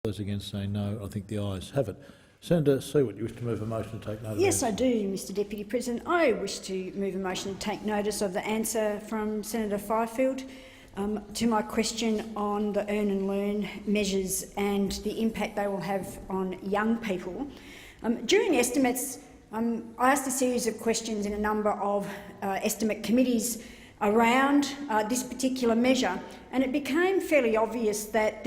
Those against say no. I think the ayes have it. Senator Siewert, you wish to move a motion to take notice? Yes, I do, Mr Deputy President. I wish to move a motion to take notice of the answer from Senator Fifield to my question on the earn and learn measures and the impact they will have on young people. During estimates, I asked a series of questions in a number of estimate committees around this particular measure, and it became fairly obvious that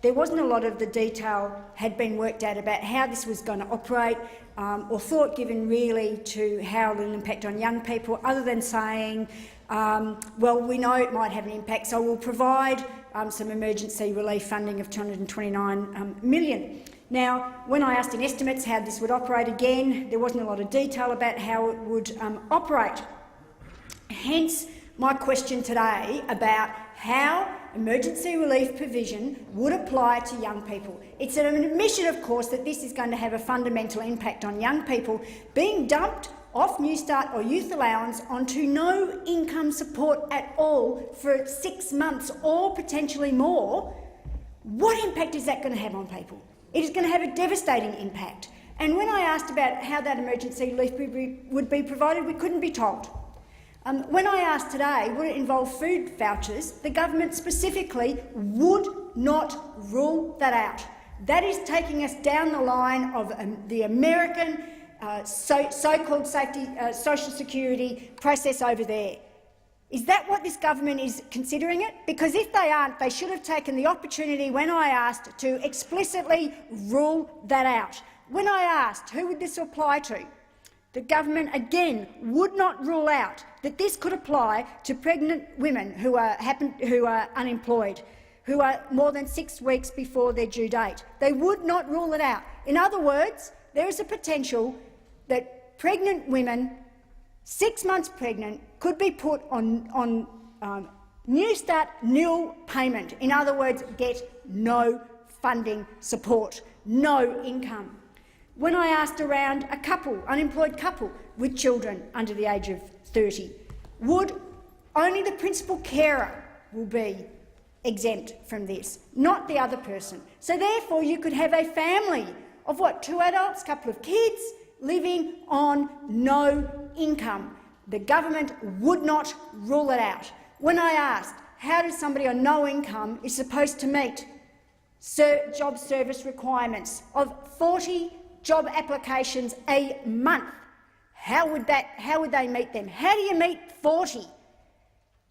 there wasn't a lot of the detail had been worked out about how this was going to operate, or thought given really to how it will impact on young people, other than saying, well, we know it might have an impact, so we'll provide some emergency relief funding of $229 million. Now, when I asked in estimates how this would operate again, there wasn't a lot of detail about how it would operate. Hence my question today about how emergency relief provision would apply to young people. It's an admission, of course, that this is going to have a fundamental impact on young people being dumped off Newstart or youth allowance onto no income support at all for 6 months or potentially more. What impact is that going to have on people? It is going to have a devastating impact. And when I asked about how that emergency relief would be provided, we couldn't be told. When I asked today, would it involve food vouchers, the government specifically would not rule that out. That is taking us down the line of the American so-called social security process over there. Is that what this government is considering it? Because if they aren't, they should have taken the opportunity when I asked to explicitly rule that out. When I asked who would this apply to, the government again would not rule out that this could apply to pregnant women who are unemployed, who are more than 6 weeks before their due date. They would not rule it out. In other words, there is a potential that pregnant women, 6 months pregnant, could be put on Newstart nil payment. In other words, get no funding support, no income. When I asked around a couple, unemployed couple with children under the age of 30, would only the principal carer will be exempt from this, not the other person. So therefore you could have a family of, what, 2 adults, couple of kids, living on no income. The government would not rule it out. When I asked how does somebody on no income is supposed to meet job service requirements of 40 job applications a month, how would they meet them? How do you meet 40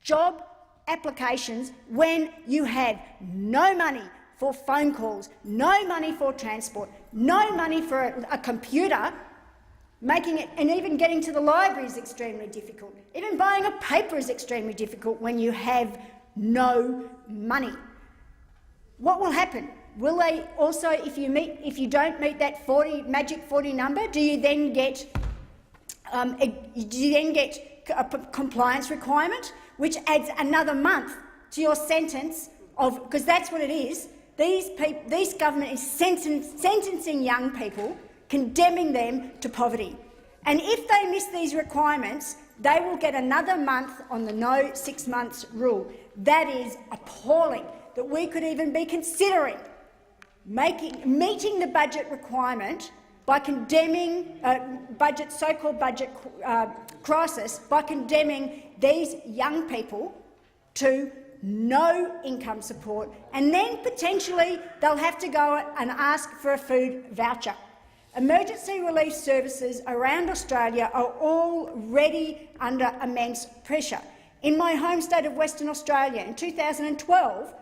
job applications when you have no money for phone calls, no money for transport, no money for a computer, making it, and even getting to the library is extremely difficult. Even buying a paper is extremely difficult when you have no money. What will happen? Will they also, if you don't meet that magic 40 number, do you then get a compliance requirement, which adds another month to your sentence of, because that's what it is. This government is sentencing young people, condemning them to poverty. And if they miss these requirements, they will get another month on the no 6 months rule. That is appalling that we could even be considering meeting the budget requirement by condemning so-called budget crisis, by condemning these young people to no income support, and then potentially they'll have to go and ask for a food voucher. Emergency relief services around Australia are already under immense pressure. In my home state of Western Australia, in 2012,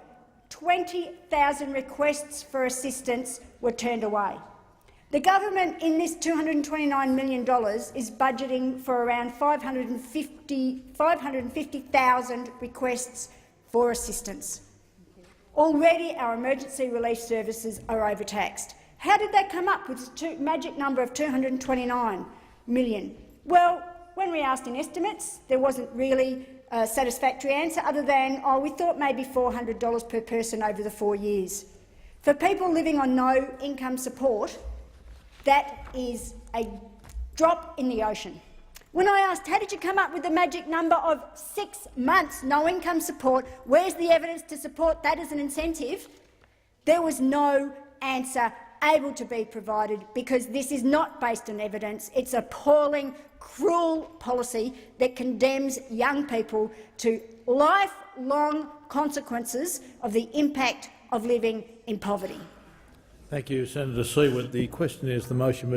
20,000 requests for assistance were turned away. The government in this $229 million is budgeting for around 550,000 requests for assistance. Already our emergency relief services are overtaxed. How did they come up with the magic number of $229 million? Well, when we asked in estimates, there wasn't really a satisfactory answer other than, oh, we thought maybe $400 per person over the 4 years. For people living on no income support, that is a drop in the ocean. When I asked, how did you come up with the magic number of 6 months no income support, where's the evidence to support that as an incentive? There was no answer able to be provided because this is not based on evidence. It's appalling, cruel policy that condemns young people to lifelong consequences of the impact of living in poverty. Thank you, Senator Siewert. The question is the motion